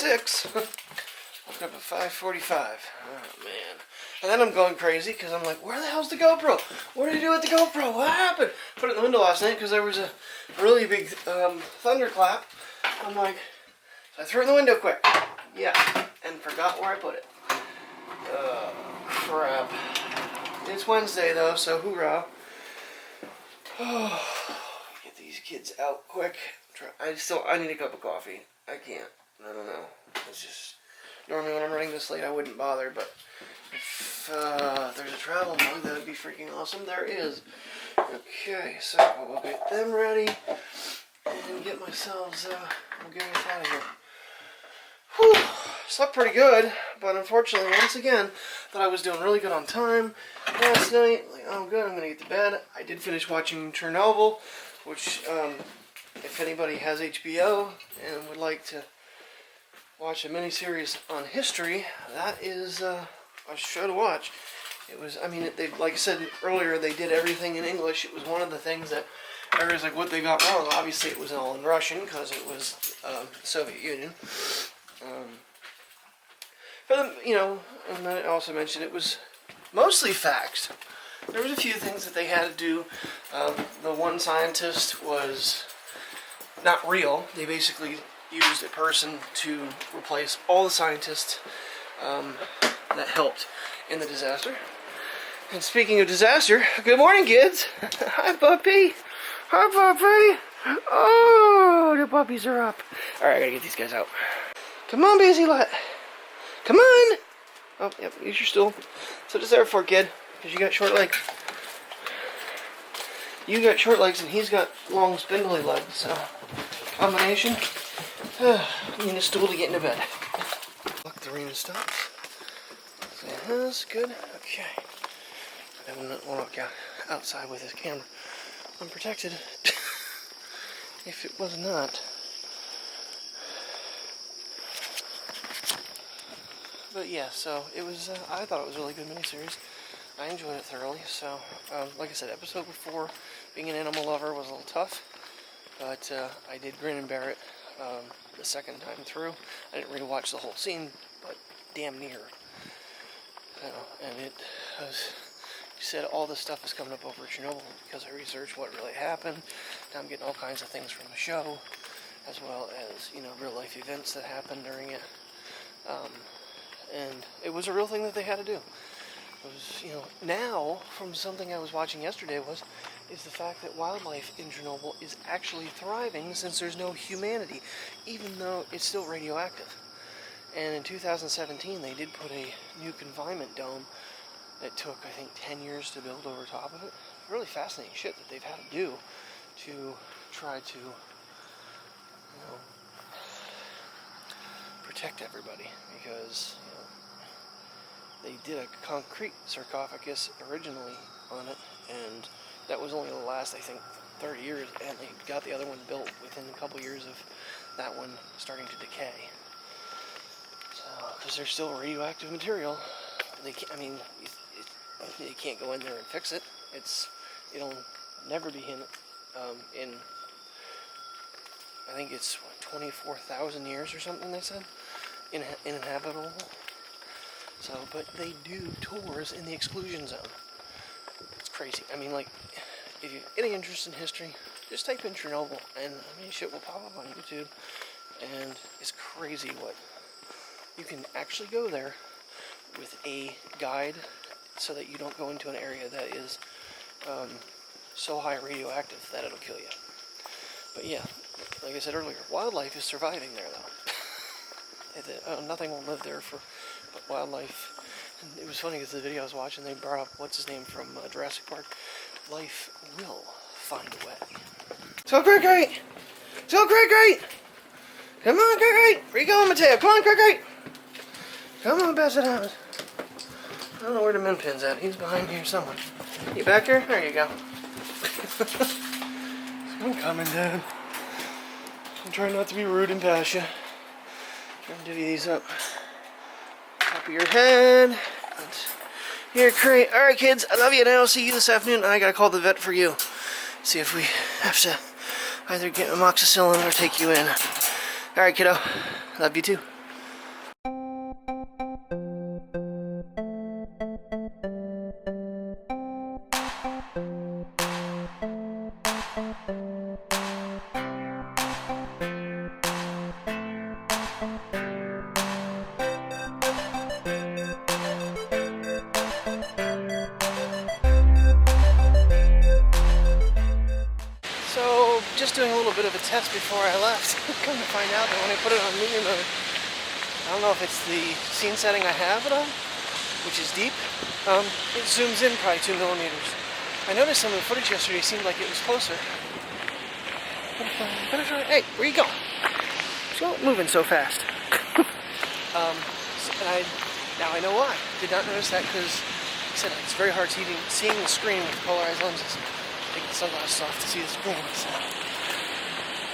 6. Woke up at 5:45. Oh man. And then I'm going crazy because I'm like, where the hell's the GoPro? What did I do with the GoPro? What happened? Put it in the window last night because there was a really big thunderclap. I'm like, so I threw it in the window quick. Yeah, and forgot where I put it. Crap. It's Wednesday though, so hoorah. Oh, get these kids out quick. I need a cup of coffee. I can't. I don't know. It's just, normally when I'm running this late I wouldn't bother, but if there's a travel mug, that would be freaking awesome. There is. Okay, so we'll get them ready and get myself, we'll get us out of here. Whew, slept pretty good, but unfortunately, once again, thought I was doing really good on time last night. Like, oh good, I'm gonna get to bed. I did finish watching Chernobyl, which, if anybody has HBO and would like to watch a miniseries on history, that is a show to watch. It was, I mean, they, like I said earlier, they did everything in English. It was one of the things that everybody's like, what they got wrong. Obviously, it was all in Russian because it was the Soviet Union. But, you know, and then I also mentioned it was mostly facts. There was a few things that they had to do. The one scientist was not real. They basically used a person to replace all the scientists that helped in the disaster. And speaking of disaster, good morning, kids. Hi, puppy. Hi, puppy. Oh, the puppies are up. All right, I gotta get these guys out. Come on, busy lot. Come on. Oh, yep, use your stool. That's what it's there for, kid, because you got short legs. You got short legs, and he's got long, spindly legs, so combination. You need a stool to get into bed. Look, the rain stops. That's good. Okay. I won't walk outside with his camera unprotected. If it was not. But yeah, so it was, I thought it was a really good miniseries. I enjoyed it thoroughly. So, like I said, episode 4, being an animal lover, was a little tough. But I did grin and bear it the second time through. I didn't really watch the whole scene, but damn near. And it was, you said all this stuff is coming up over Chernobyl because I researched what really happened. Now I'm getting all kinds of things from the show, as well as, you know, real life events that happened during it. And it was a real thing that they had to do. It was, you know, now, from something I was watching yesterday is the fact that wildlife in Chernobyl is actually thriving since there's no humanity, even though it's still radioactive. And in 2017, they did put a new confinement dome that took, I think, 10 years to build over top of it. Really fascinating shit that they've had to do to try to, you know, protect everybody, because, you know, they did a concrete sarcophagus originally on it, and that was only going to last, I think, 30 years, and they got the other one built within a couple years of that one starting to decay. So, because there's still radioactive material, they can't, I mean, you can't go in there and fix it. It'll never be in I think it's 24,000 years or something, they said, inhabitable. So, but they do tours in the exclusion zone. It's crazy. I mean, like, if you have any interest in history, just type in Chernobyl, and I mean, shit will pop up on YouTube. And it's crazy what you can actually go there with a guide, so that you don't go into an area that is so high radioactive that it'll kill you. But yeah, like I said earlier, wildlife is surviving there though. Nothing will live there but wildlife. And it was funny because the video I was watching, they brought up what's his name from Jurassic Park. Life will find a way. So Great! So Great! Come on, Great! Where you going, Mateo? Come on, Great! Come on, Basset House. I don't know where the min pin's at. He's behind here somewhere. You back here? There you go. I'm coming, Dad. I'm trying not to be rude and pass you. Trying to divvy these up. Top of your head. Here, great. Alright, kids. I love you, and I'll see you this afternoon. I gotta call the vet for you. See if we have to either get amoxicillin or take you in. Alright, kiddo. Love you too. a test before I left. Come to find out that when I put it on linear mode, I don't know if it's the scene setting I have it on, which is deep, it zooms in probably 2 millimeters. I noticed some of the footage yesterday seemed like it was closer. Hey, where you going? What's moving so fast? Now I know why. Did not notice that because, like I said, it's very hard seeing the screen with polarized lenses. Take the sunglasses off to see the screen. So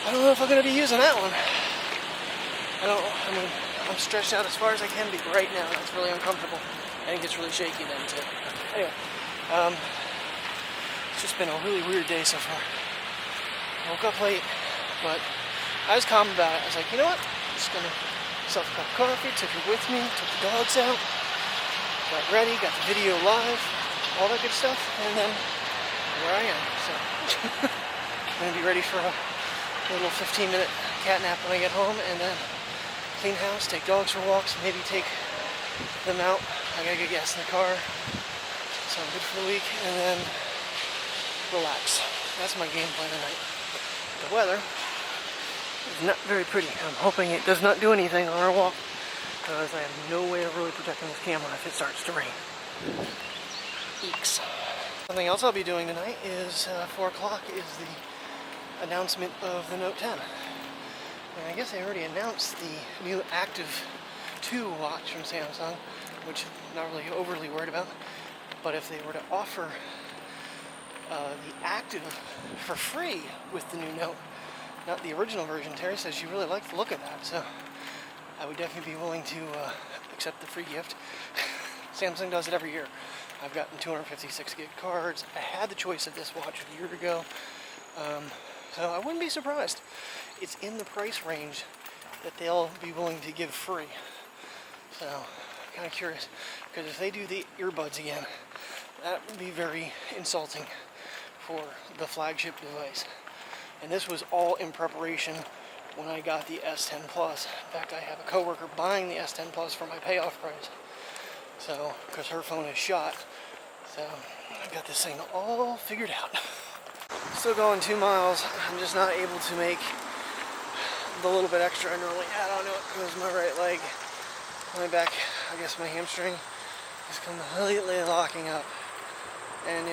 I don't know if I'm going to be using that one. I'm stretched out as far as I can be right now. That's really uncomfortable. I think it's really shaky then too. Anyway, it's just been a really weird day so far. I woke up late, but I was calm about it. I was like, you know what? I'm just gonna myself a cup of coffee, took it with me, took the dogs out, got ready, got the video live, all that good stuff, and then where I am. So I'm gonna be ready for a little 15-minute cat nap when I get home, and then clean house, take dogs for walks, maybe take them out. I gotta get gas in the car, so I'm good for the week, and then relax. That's my game plan tonight. The weather is not very pretty. I'm hoping it does not do anything on our walk, because I have no way of really protecting this camera if it starts to rain. Eeks. Something else I'll be doing tonight is 4 o'clock is the announcement of the Note 10. And I guess they already announced the new Active 2 watch from Samsung, which I'm not really overly worried about. But if they were to offer the Active for free with the new Note, not the original version, Terry says she really liked the look of that, so I would definitely be willing to accept the free gift. Samsung does it every year. I've gotten 256 gig cards. I had the choice of this watch a year ago, so I wouldn't be surprised. It's in the price range that they'll be willing to give free. So I'm kind of curious, because if they do the earbuds again, that would be very insulting for the flagship device. And this was all in preparation when I got the S10 Plus. In fact, I have a coworker buying the S10 Plus for my payoff price. So, because her phone is shot. So, I got this thing all figured out. Still going 2 miles. I'm just not able to make the little bit extra I normally add on it because my right leg, my back, I guess my hamstring is completely locking up. And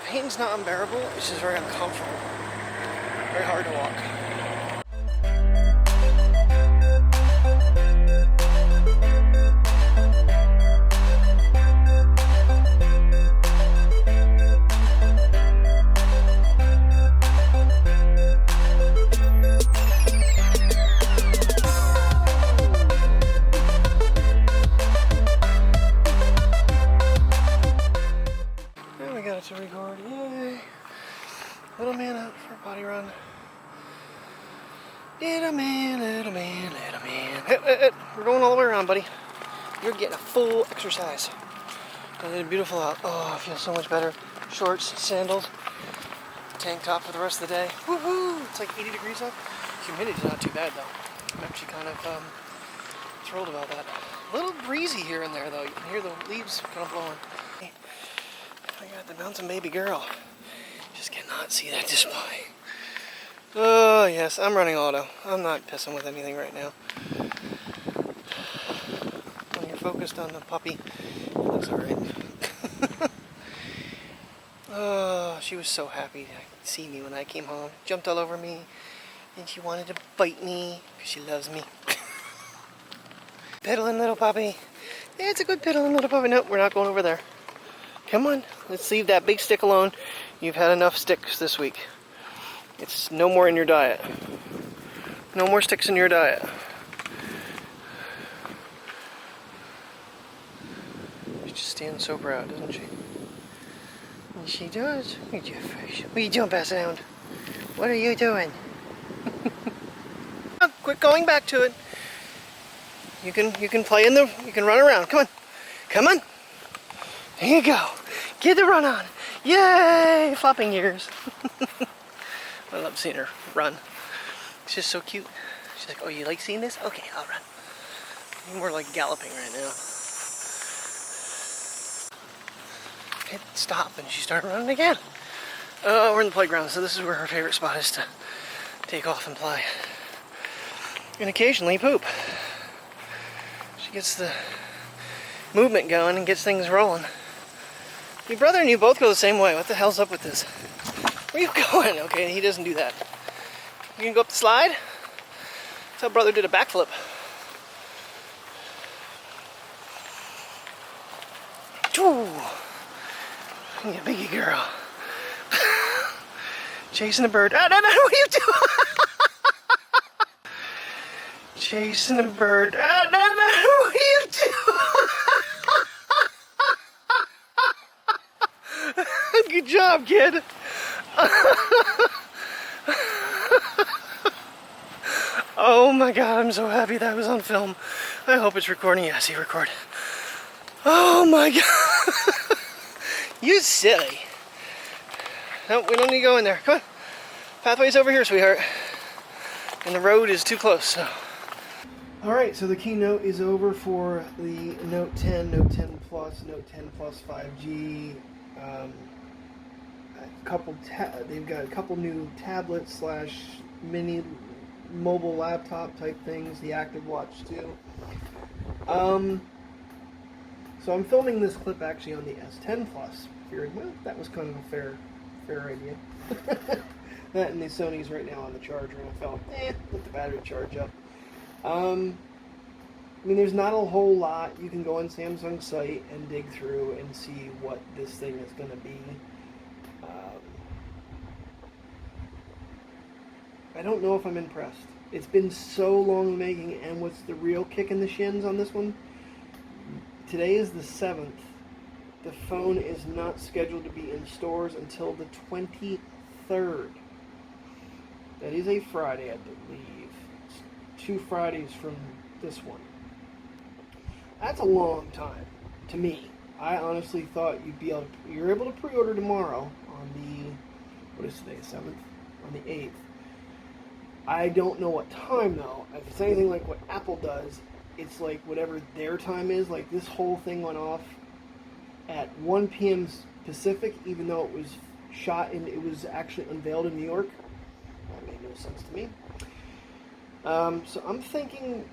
pain's not unbearable, it's just very uncomfortable. Very hard to walk. To record, yay! Little man out for a potty run. Little man, little man, little man. Hey, we're going all the way around, buddy. You're getting a full exercise. And it's beautiful out. Oh, I feel so much better. Shorts, sandals, tank top for the rest of the day. Woohoo! It's like 80 degrees up. Humidity's not too bad though. I'm actually kind of thrilled about that. A little breezy here and there though. You can hear the leaves kind of blowing. I got the bouncing baby girl. Just cannot see that display. Oh yes, I'm running auto. I'm not pissing with anything right now. When you're focused on the puppy, it looks alright. Oh, she was so happy to see me when I came home. Jumped all over me, and she wanted to bite me because she loves me. Piddling little puppy. Yeah, it's a good piddling little puppy. Nope, we're not going over there. Come on, let's leave that big stick alone. You've had enough sticks this week. It's no more in your diet. No more sticks in your diet. She just stands so proud, doesn't she? And she does. Look at your face. What are you doing, pass around? What are you doing? Quit going back to it. You can play in the. You can run around. Come on, come on. There you go. Get the run on. Yay! Flopping ears. I love seeing her run. It's just so cute. She's like, oh, you like seeing this? Okay, I'll run. I'm more like galloping right now. Hit stop and she started running again. We're in the playground, so this is where her favorite spot is to take off and play. And occasionally poop. She gets the movement going and gets things rolling. Your brother and you both go the same way. What the hell's up with this? Where are you going? Okay, he doesn't do that. You gonna go up the slide? That's how brother did a backflip. Ooh. You biggie girl. Chasing a bird. Oh, no, what are you doing? Chasing a bird. Oh, no, what are you doing? Good job, kid. Oh my god, I'm so happy that was on film. I hope it's recording. Yes, he recorded. Oh my god. You silly. No, we don't need to go in there. Come on. Pathway's over here, sweetheart. And the road is too close, so. Alright, so the keynote is over for the Note 10, Note 10 Plus, Note 10 Plus 5G. They've got a couple new tablets slash mini mobile laptop type things, the Active Watch too. So I'm filming this clip actually on the S10 Plus. Figured, well, that was kind of a fair idea. That and the Sony's right now on the charger, and I felt, let the battery charge up. I mean, there's not a whole lot. You can go on Samsung's site and dig through and see what this thing is going to be. I don't know if I'm impressed. It's been so long in the making, and what's the real kick in the shins on this one? Today is the 7th. The phone is not scheduled to be in stores until the 23rd. That is a Friday, I believe. It's 2 Fridays from this one. That's a long time to me. I honestly thought you're able to pre-order tomorrow on the, what is today, 7th? On the 8th. I don't know what time though. If it's anything like what Apple does, it's like whatever their time is. Like this whole thing went off at 1 p.m. Pacific, even though it was shot and it was actually unveiled in New York. That made no sense to me. So I'm thinking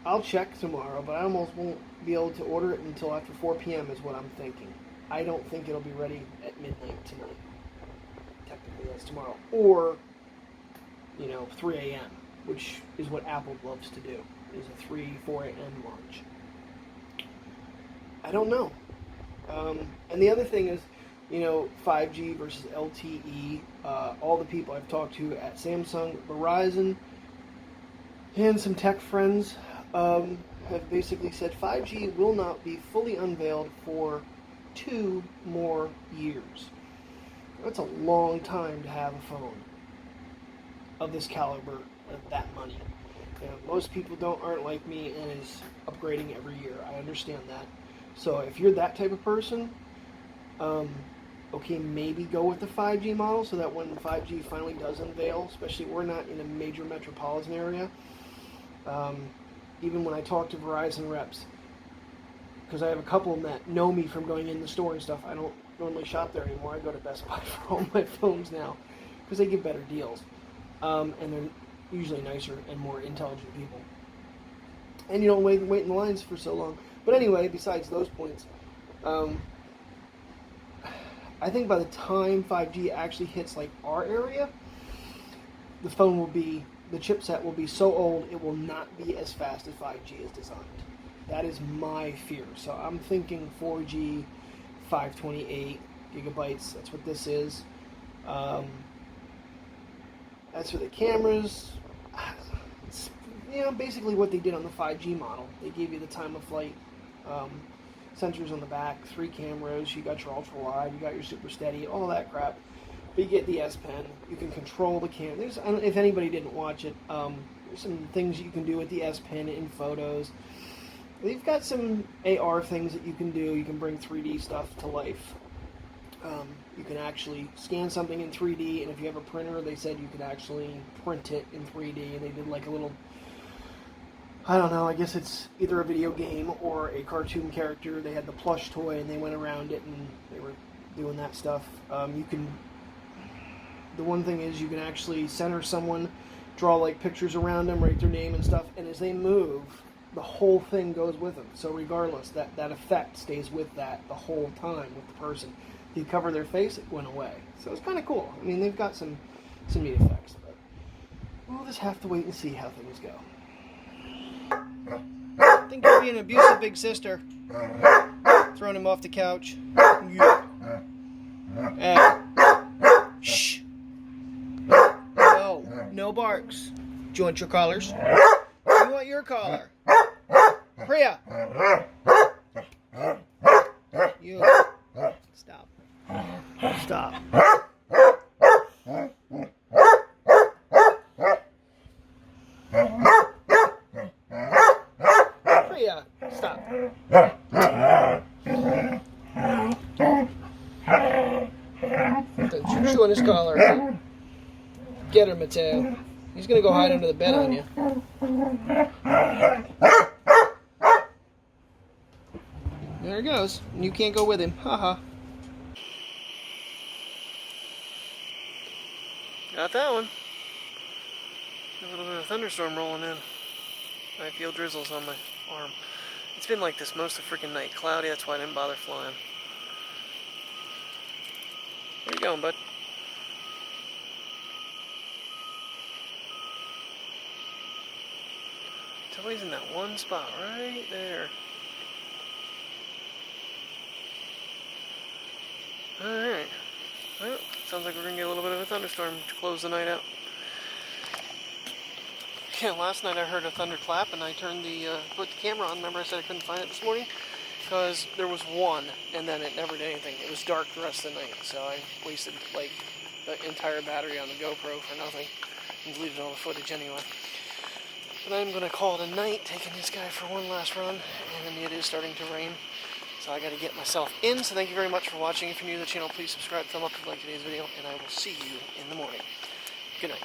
I'll check tomorrow, but I almost won't be able to order it until after 4 p.m. is what I'm thinking. I don't think it'll be ready at midnight tonight. Technically, that's tomorrow. Or 3 a.m., which is what Apple loves to do, is a 3, 4 a.m. launch. I don't know. And the other thing is, 5G versus LTE. All the people I've talked to at Samsung, Verizon, and some tech friends have basically said 5G will not be fully unveiled for 2 more years. That's a long time to have a phone of this caliber, of that money. Most people aren't like me and is upgrading every year. I understand that. So if you're that type of person, okay, maybe go with the 5G model so that when 5G finally does unveil, especially we're not in a major metropolitan area, even when I talk to Verizon reps, because I have a couple of them that know me from going in the store and stuff, I don't normally shop there anymore. I go to Best Buy for all my phones now because they give better deals. And they're usually nicer and more intelligent people. And you don't wait in the lines for so long. But anyway, besides those points, I think by the time 5G actually hits like our area, the chipset will be so old it will not be as fast as 5G is designed. That is my fear. So I'm thinking 4G, 528 gigabytes. That's what this is. As for the cameras, it's, basically what they did on the 5G model. They gave you the time of flight sensors on the back, 3 cameras, you got your ultra wide, you got your super steady, all that crap. But you get the S Pen, you can control the camera. If anybody didn't watch it, there's some things you can do with the S Pen in photos. They've got some AR things that you can do. You can bring 3D stuff to life. You can actually scan something in 3D, and if you have a printer, they said you could actually print it in 3D, and they did like a little, I don't know, I guess it's either a video game or a cartoon character. They had the plush toy, and they went around it, and they were doing that stuff. You can the one thing is you can actually center someone, draw like pictures around them, write their name and stuff, and as they move, the whole thing goes with them. So regardless, that effect stays with that the whole time with the person. If you cover their face, it went away. So it's kind of cool. I mean, they've got some neat effects, but we'll just have to wait and see how things go. I think you're being an abusive big sister. Throwing him off the couch. Yeah. Shh. No barks. Do you want your collars? You want your collar? Priya. You. Stop. Stop. Priya. Stop. Don't you chew on his collar. Get her, Mateo. He's gonna go hide under the bed on you. There he goes. You can't go with him. Haha. Got that one. A little bit of thunderstorm rolling in. I feel drizzles on my arm. It's been like this most of the freaking night. Cloudy, that's why I didn't bother flying. Where you going, bud? It's always in that one spot right there. Alright. Well, sounds like we're going to get a little bit of a thunderstorm to close the night out. Yeah, last night I heard a thunderclap and I turned put the camera on. Remember I said I couldn't find it this morning? Because there was one and then it never did anything. It was dark the rest of the night, so I wasted like the entire battery on the GoPro for nothing and deleted all the footage anyway. But I'm going to call it a night, taking this guy for one last run, and it is starting to rain. So I got to get myself in. So thank you very much for watching. If you're new to the channel, please subscribe, thumb up if you like today's video, and I will see you in the morning. Good night.